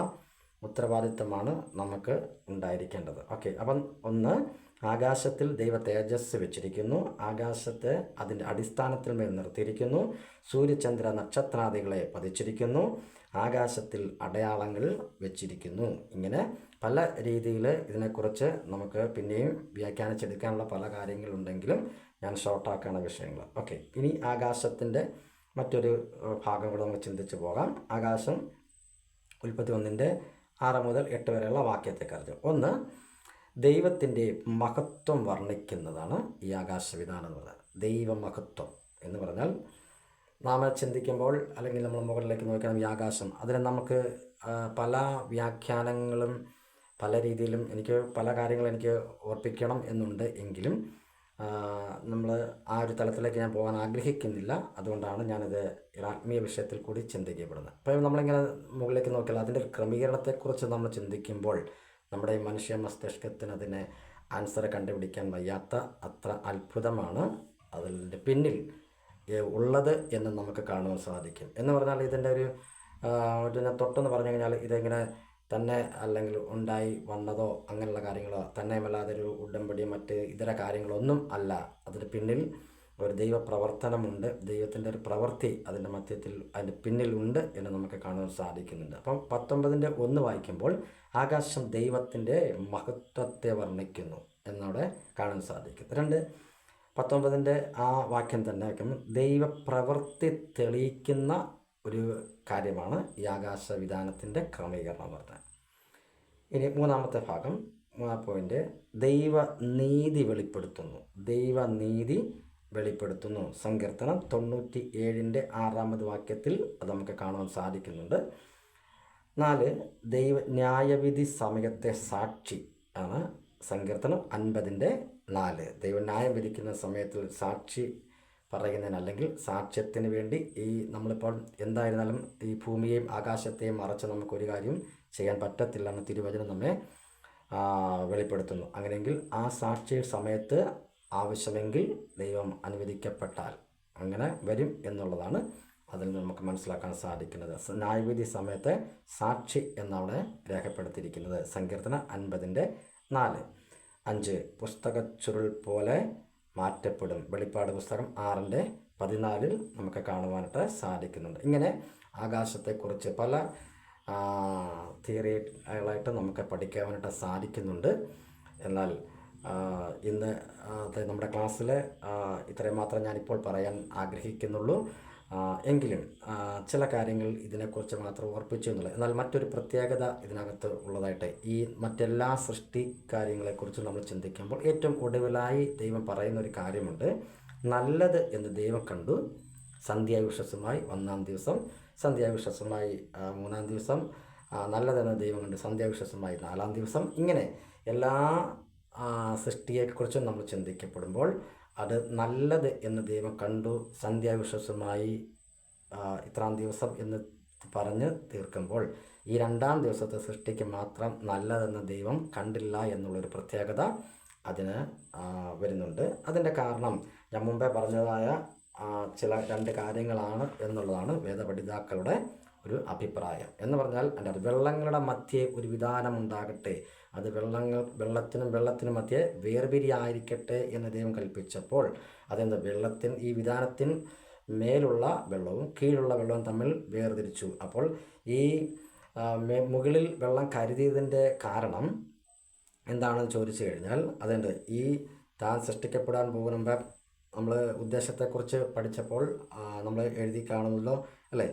A: ഉത്തരവാദിത്തമാണ് നമുക്ക് ഉണ്ടായിരിക്കേണ്ടത്. ഓക്കെ, അപ്പം 1, ആകാശത്തിൽ ദൈവ തേജസ് വെച്ചിരിക്കുന്നു. ആകാശത്തെ അതിൻ്റെ അടിസ്ഥാനത്തിൽ മേൽ നിർത്തിയിരിക്കുന്നു. സൂര്യചന്ദ്ര നക്ഷത്രാദികളെ പതിച്ചിരിക്കുന്നു. ആകാശത്തിൽ അടയാളങ്ങൾ വെച്ചിരിക്കുന്നു. ഇങ്ങനെ പല രീതിയിൽ ഇതിനെക്കുറിച്ച് നമുക്ക് പിന്നെയും വ്യാഖ്യാനിച്ചെടുക്കാനുള്ള പല കാര്യങ്ങളുണ്ടെങ്കിലും ഞാൻ ഷോർട്ടാക്കാണ് വിഷയങ്ങൾ. ഓക്കെ, ഇനി ആകാശത്തിൻ്റെ മറ്റൊരു ഭാഗം കൂടെ നമുക്ക് ചിന്തിച്ച് പോകാം. ആകാശം ഉൽപ്പത്തി 1:6 മുതൽ 8 വരെയുള്ള വാക്യത്തെക്കുറിച്ച്. 1, ദൈവത്തിൻ്റെ മഹത്വം വർണ്ണിക്കുന്നതാണ് ഈ ആകാശവിധാനം എന്ന് പറയുന്നത്. ദൈവമഹത്വം എന്ന് പറഞ്ഞാൽ നാം ചിന്തിക്കുമ്പോൾ അല്ലെങ്കിൽ നമ്മൾ മുകളിലേക്ക് നോക്കിയാൽ ഈ ആകാശം, അതിന് നമുക്ക് പല വ്യാഖ്യാനങ്ങളും പല രീതിയിലും എനിക്ക് പല കാര്യങ്ങളും എനിക്ക് ഓർപ്പിക്കണം എന്നുണ്ട്. എങ്കിലും നമ്മൾ ആ ഒരു തലത്തിലേക്ക് ഞാൻ പോകാൻ ആഗ്രഹിക്കുന്നില്ല. അതുകൊണ്ടാണ് ഞാനിത് ആത്മീയ വിഷയത്തിൽ കൂടി ചിന്തിക്കപ്പെടുന്നത്. അപ്പോൾ നമ്മളിങ്ങനെ മുകളിലേക്ക് നോക്കിയാൽ അതിൻ്റെ ഒരു ക്രമീകരണത്തെക്കുറിച്ച് നമ്മൾ ചിന്തിക്കുമ്പോൾ നമ്മുടെ ഈ മനുഷ്യ മസ്തിഷ്കത്തിന് അതിനെ ആൻസർ കണ്ടുപിടിക്കാൻ വയ്യാത്ത അത്ര അത്ഭുതമാണ് അതിൻ്റെ പിന്നിൽ ഉള്ളത് എന്ന് നമുക്ക് കാണുവാൻ സാധിക്കും. എന്ന് പറഞ്ഞാൽ ഇതിൻ്റെ ഒരു തൊട്ടെന്ന് പറഞ്ഞു കഴിഞ്ഞാൽ ഇതെങ്ങനെ തന്നെ അല്ലെങ്കിൽ ഉണ്ടായി വന്നതോ അങ്ങനെയുള്ള കാര്യങ്ങളോ തന്നെയുമല്ലാതെ ഒരു ഉടമ്പടിയോ മറ്റ് ഇതര കാര്യങ്ങളൊന്നും അല്ല. അതിന് പിന്നിൽ ഒരു ദൈവ പ്രവർത്തനമുണ്ട്, ദൈവത്തിൻ്റെ ഒരു പ്രവൃത്തി അതിൻ്റെ മധ്യത്തിൽ അതിൻ്റെ പിന്നിലുണ്ട് എന്ന് നമുക്ക് കാണാൻ സാധിക്കുന്നുണ്ട്. അപ്പം 19:1 വായിക്കുമ്പോൾ ആകാശം ദൈവത്തിൻ്റെ മഹത്വത്തെ വർണ്ണിക്കുന്നു എന്നവിടെ കാണാൻ സാധിക്കും. 19 ആ വാക്യം തന്നെ വയ്ക്കുമ്പോൾ ദൈവപ്രവൃത്തി തെളിയിക്കുന്ന ഒരു കാര്യമാണ് ഈ ആകാശവിധാനത്തിൻ്റെ ക്രമീകരണം എന്ന് പറഞ്ഞാൽ. ഇനി 3-ാമത്തെ ഭാഗം, 3-ാം പോയിന്റ്, ദൈവനീതി വെളിപ്പെടുത്തുന്നു. ദൈവനീതി വെളിപ്പെടുത്തുന്നു. സങ്കീർത്തനം 97:6 വാക്യത്തിൽ അത് നമുക്ക് കാണാൻ സാധിക്കുന്നുണ്ട്. 4, ദൈവ ന്യായവിധി സമയത്തെ സാക്ഷി ആണ് സങ്കീർത്തനം 50:4. ദൈവം ന്യായം വിധിക്കുന്ന സമയത്തിൽ സാക്ഷി പറയുന്നതിന് അല്ലെങ്കിൽ സാക്ഷ്യത്തിന് വേണ്ടി ഈ നമ്മളിപ്പോൾ എന്തായിരുന്നാലും ഈ ഭൂമിയെയും ആകാശത്തെയും മറച്ച് നമുക്കൊരു കാര്യം ചെയ്യാൻ പറ്റത്തില്ല എന്ന് തിരുവചനം നമ്മെ വെളിപ്പെടുത്തുന്നു. അങ്ങനെയെങ്കിൽ ആ സാക്ഷി സമയത്ത് ആവശ്യമെങ്കിൽ ദൈവം അനുവദിക്കപ്പെട്ടാൽ അങ്ങനെ വരും എന്നുള്ളതാണ് അതിൽ നിന്ന് നമുക്ക് മനസ്സിലാക്കാൻ സാധിക്കുന്നത്. ന്യായവിധി സമയത്തെ സാക്ഷി എന്നവിടെ രേഖപ്പെടുത്തിയിരിക്കുന്നത് സങ്കീർത്തനം 50:4. 5, പുസ്തകച്ചുരുൾ പോലെ മാറ്റപ്പെടും. വെളിപ്പാട് പുസ്തകം 6:14 നമുക്ക് കാണുവാനായിട്ട് സാധിക്കുന്നുണ്ട്. ഇങ്ങനെ ആകാശത്തെക്കുറിച്ച് പല തിയറികളായിട്ട് നമുക്ക് പഠിക്കാനായിട്ട് സാധിക്കുന്നുണ്ട്. എന്നാൽ ഇന്ന് നമ്മുടെ ക്ലാസ്സിൽ ഇത്രയും മാത്രം ഞാനിപ്പോൾ പറയാൻ ആഗ്രഹിക്കുന്നുള്ളൂ. എങ്കിലും ചില കാര്യങ്ങൾ ഇതിനെക്കുറിച്ച് മാത്രം ഓർപ്പിച്ചു എന്നുള്ളത്. എന്നാൽ മറ്റൊരു പ്രത്യേകത ഇതിനകത്ത് ഉള്ളതായിട്ട് ഈ മറ്റെല്ലാ സൃഷ്ടി കാര്യങ്ങളെക്കുറിച്ച് നമ്മൾ ചിന്തിക്കുമ്പോൾ ഏറ്റവും ഒടുവിലായി ദൈവം പറയുന്ന ഒരു കാര്യമുണ്ട്. നല്ലത് എന്ന് ദൈവം കണ്ടു. സന്ധ്യാവിഷസ്സുമായി 1-ാം ദിവസം, സന്ധ്യാവിഷസ്സുമായി 3-ാം ദിവസം, നല്ലതെന്ന് ദൈവം കണ്ടു സന്ധ്യാവിഷസ്സുമായി 4-ാം ദിവസം. ഇങ്ങനെ എല്ലാ സൃഷ്ടിയെക്കുറിച്ചും നമ്മൾ ചിന്തിക്കപ്പെടുമ്പോൾ അത് നല്ലത് എന്ന് ദൈവം കണ്ടു സന്ധ്യാവിഷസ്സുമായി ഇത്രാം ദിവസം എന്ന് പറഞ്ഞ് തീർക്കുമ്പോൾ ഈ രണ്ടാം ദിവസത്തെ സൃഷ്ടിക്ക് മാത്രം നല്ലതെന്ന് ദൈവം കണ്ടില്ല എന്നുള്ളൊരു പ്രത്യേകത അതിന് വരുന്നുണ്ട്. അതിൻ്റെ കാരണം ഞാൻ മുമ്പേ പറഞ്ഞതായ ചില രണ്ട് കാര്യങ്ങളാണ് എന്നുള്ളതാണ് വേദപഠിതാക്കളുടെ ഒരു അഭിപ്രായം. എന്ന് പറഞ്ഞാൽ അതിൻ്റെ വെള്ളങ്ങളുടെ മധ്യേ ഒരു വിധാനമുണ്ടാകട്ടെ, അത് വെള്ളത്തിനും മധ്യേ വേർപിരിയായിരിക്കട്ടെ എന്ന് ദൈവം കൽപ്പിച്ചപ്പോൾ അതെന്ത് ഈ വിധാനത്തിന് മേലുള്ള വെള്ളവും കീഴുള്ള വെള്ളവും തമ്മിൽ വേർതിരിച്ചു. അപ്പോൾ ഈ മുകളിൽ വെള്ളം കരുതിയതിൻ്റെ കാരണം എന്താണെന്ന് ചോദിച്ചു കഴിഞ്ഞാൽ അതുണ്ട്, ഈ താൻ സൃഷ്ടിക്കപ്പെടാൻ പോകുന്ന നമ്മൾ ഉദ്ദേശത്തെക്കുറിച്ച് പഠിച്ചപ്പോൾ നമ്മൾ എഴുതി കാണുമല്ലോ അല്ലേ,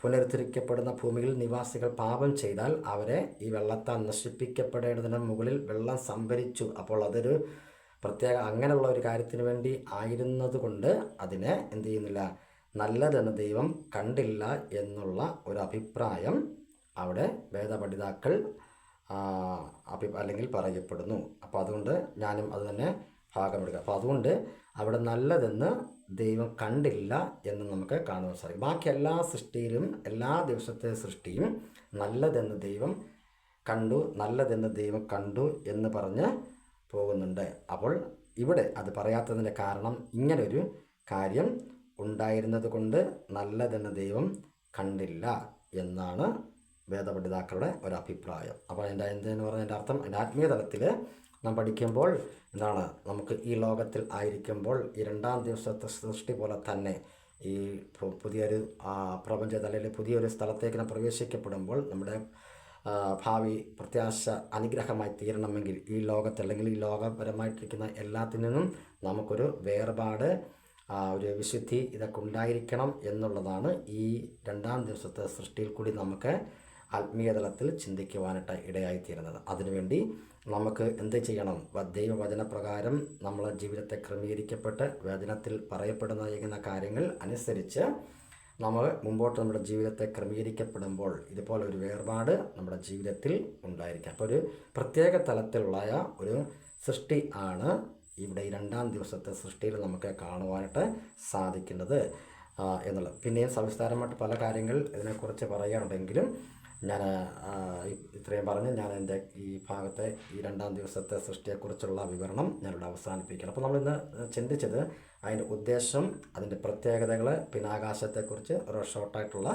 A: പുനരുദ്ധരിക്കപ്പെടുന്ന ഭൂമിയിൽ നിവാസികൾ പാപം ചെയ്താൽ അവരെ ഈ വെള്ളത്താൽ നശിപ്പിക്കപ്പെടേണ്ടതിന് മുകളിൽ വെള്ളം സംഭരിച്ചു. അപ്പോൾ അതൊരു പ്രത്യേക അങ്ങനെയുള്ള ഒരു കാര്യത്തിന് വേണ്ടി ആയിരുന്നത് കൊണ്ട് അതിനെ എന്ത് ചെയ്യുന്നില്ല, നല്ലതെന്ന് ദൈവം കണ്ടില്ല എന്നുള്ള ഒരു അഭിപ്രായം അവിടെ വേദപഠിതാക്കൾ അല്ലെങ്കിൽ പറയപ്പെടുന്നു. അപ്പോൾ അതുകൊണ്ട് ഞാനും അത് തന്നെ ഭാഗമെടുക്കുക. അപ്പോൾ അതുകൊണ്ട് അവിടെ നല്ലതെന്ന് ദൈവം കണ്ടില്ല എന്ന് നമുക്ക് കാണുവാൻ സാധിക്കും. ബാക്കി എല്ലാ സൃഷ്ടിയിലും എല്ലാ ദിവസത്തെ സൃഷ്ടിയും നല്ലതെന്ന് ദൈവം കണ്ടു എന്ന് പറഞ്ഞ് പോകുന്നുണ്ട്. അപ്പോൾ ഇവിടെ അത് പറയാത്തതിൻ്റെ കാരണം ഇങ്ങനൊരു കാര്യം ഉണ്ടായിരുന്നത് കൊണ്ട് നല്ലതെന്ന് ദൈവം കണ്ടില്ല എന്നാണ് വേദപഠിതാക്കളുടെ ഒരഭിപ്രായം. അപ്പോൾ എന്തെന്ന് പറഞ്ഞതിൻ്റെ അർത്ഥം അതിൻ്റെ ആത്മീയ തലത്തിൽ നാം പഠിക്കുമ്പോൾ എന്താണ്, നമുക്ക് ഈ ലോകത്തിൽ ആയിരിക്കുമ്പോൾ ഈ രണ്ടാം ദിവസത്തെ സൃഷ്ടി പോലെ തന്നെ ഈ പുതിയൊരു പ്രപഞ്ചതലയിൽ പുതിയൊരു സ്ഥലത്തേക്ക് നാം പ്രവേശിക്കപ്പെടുമ്പോൾ നമ്മുടെ ഭാവി പ്രത്യാശ അനുഗ്രഹമായി തീരണമെങ്കിൽ ഈ ലോകത്ത് അല്ലെങ്കിൽ ഈ ലോകപരമായിട്ടിരിക്കുന്ന എല്ലാത്തിൽ നിന്നും നമുക്കൊരു വേർപാട്, ഒരു വിശുദ്ധി ഇതൊക്കെ ഉണ്ടായിരിക്കണം എന്നുള്ളതാണ് ഈ രണ്ടാം ദിവസത്തെ സൃഷ്ടിയിൽ കൂടി നമുക്ക് ആത്മീയ തലത്തിൽ ചിന്തിക്കുവാനായിട്ട് ഇടയായിത്തീരുന്നത്. അതിനുവേണ്ടി നമുക്ക് എന്ത് ചെയ്യണം? ദൈവവചനപ്രകാരം നമ്മളെ ജീവിതത്തെ ക്രമീകരിക്കപ്പെട്ട് വചനത്തിൽ പറയപ്പെടുന്ന കാര്യങ്ങൾ അനുസരിച്ച് നമ്മൾ മുമ്പോട്ട് നമ്മുടെ ജീവിതത്തെ ക്രമീകരിക്കപ്പെടുമ്പോൾ ഇതുപോലെ ഒരു വേർപാട് നമ്മുടെ ജീവിതത്തിൽ ഉണ്ടായിരിക്കാം. അപ്പോൾ ഒരു പ്രത്യേക തലത്തിലുള്ള ഒരു സൃഷ്ടി ആണ് ഇവിടെ ഈ രണ്ടാം ദിവസത്തെ സൃഷ്ടിയിൽ നമുക്ക് കാണുവാനായിട്ട് സാധിക്കുന്നത് എന്നുള്ളത്. പിന്നെയും സവിസ്താരമായിട്ട് പല കാര്യങ്ങൾ ഇതിനെക്കുറിച്ച് പറയാനുണ്ടെങ്കിലും ഞാൻ ഇത്രയും പറഞ്ഞ് ഞാൻ എൻ്റെ ഈ ഭാഗത്തെ ഈ രണ്ടാം ദിവസത്തെ സൃഷ്ടിയെക്കുറിച്ചുള്ള വിവരണം ഞാനിവിടെ അവസാനിപ്പിക്കണം. അപ്പോൾ നമ്മളിന്ന് ചിന്തിച്ചത് അതിൻ്റെ ഉദ്ദേശം, അതിൻ്റെ പ്രത്യേകതകൾ, പിന്നെ ആകാശത്തെക്കുറിച്ച് ഒരു ഷോർട്ടായിട്ടുള്ള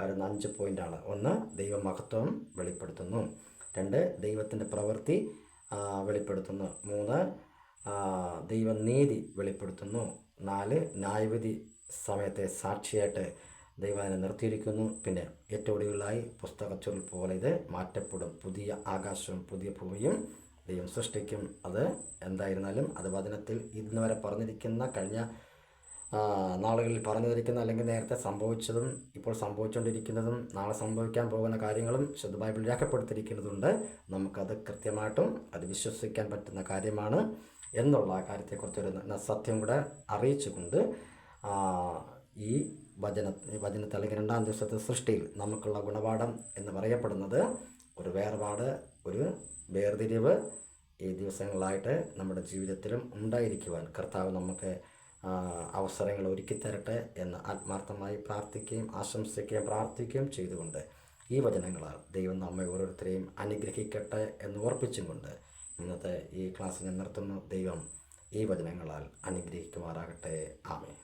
A: ഒരു 5 പോയിൻ്റാണ്. 1, ദൈവമഹത്വം വെളിപ്പെടുത്തുന്നു. 2, ദൈവത്തിൻ്റെ പ്രവൃത്തി വെളിപ്പെടുത്തുന്നു. 3, ദൈവനീതി വെളിപ്പെടുത്തുന്നു. 4, ന്യായവിധി സമയത്തെ സാക്ഷിയായിട്ട് ദൈവം അതിനെ നിർത്തിയിരിക്കുന്നു. പിന്നെ ഏറ്റവും ഒടുവിലായി പുസ്തകച്ചുരുൾ പോലെ ഇത് മാറ്റപ്പെടും. പുതിയ ആകാശവും പുതിയ ഭൂമിയും ദൈവം സൃഷ്ടിക്കും. അത് എന്തായിരുന്നാലും അത് വചനത്തിൽ ഇന്ന് വരെ പറഞ്ഞിരിക്കുന്ന, കഴിഞ്ഞ നാളുകളിൽ പറഞ്ഞിരിക്കുന്ന, അല്ലെങ്കിൽ നേരത്തെ സംഭവിച്ചതും ഇപ്പോൾ സംഭവിച്ചുകൊണ്ടിരിക്കുന്നതും നാളെ സംഭവിക്കാൻ പോകുന്ന കാര്യങ്ങളും ശുദ്ധ ബൈബിൾ രേഖപ്പെടുത്തിയിരിക്കുന്നതുകൊണ്ട് നമുക്കത് കൃത്യമായിട്ടും അത് വിശ്വസിക്കാൻ പറ്റുന്ന കാര്യമാണ് എന്നുള്ള കാര്യത്തെക്കുറിച്ചൊരു സത്യം കൂടെ അറിയിച്ചുകൊണ്ട് ഈ വചനത്തിൽ അല്ലെങ്കിൽ രണ്ടാം ദിവസത്തെ സൃഷ്ടിയിൽ നമുക്കുള്ള ഗുണപാഠം എന്ന് പറയപ്പെടുന്നത് ഒരു വേർപാട്, ഒരു വേർതിരിവ് ഈ ദിവസങ്ങളായിട്ട് നമ്മുടെ ജീവിതത്തിലും ഉണ്ടായിരിക്കുവാൻ കർത്താവ് നമുക്ക് അവസരങ്ങൾ ഒരുക്കിത്തരട്ടെ എന്ന് ആത്മാർത്ഥമായി പ്രാർത്ഥിക്കുകയും പ്രാർത്ഥിക്കുകയും ചെയ്തുകൊണ്ട് ഈ വചനങ്ങളാൽ ദൈവം നമ്മെ ഓരോരുത്തരെയും അനുഗ്രഹിക്കട്ടെ എന്ന് ഓർപ്പിച്ചും കൊണ്ട് ഇന്നത്തെ ഈ ക്ലാസ് ഞാൻ നിർത്തുന്നു. ദൈവം ഈ വചനങ്ങളാൽ അനുഗ്രഹിക്കുമാറാകട്ടെ. ആമേൻ.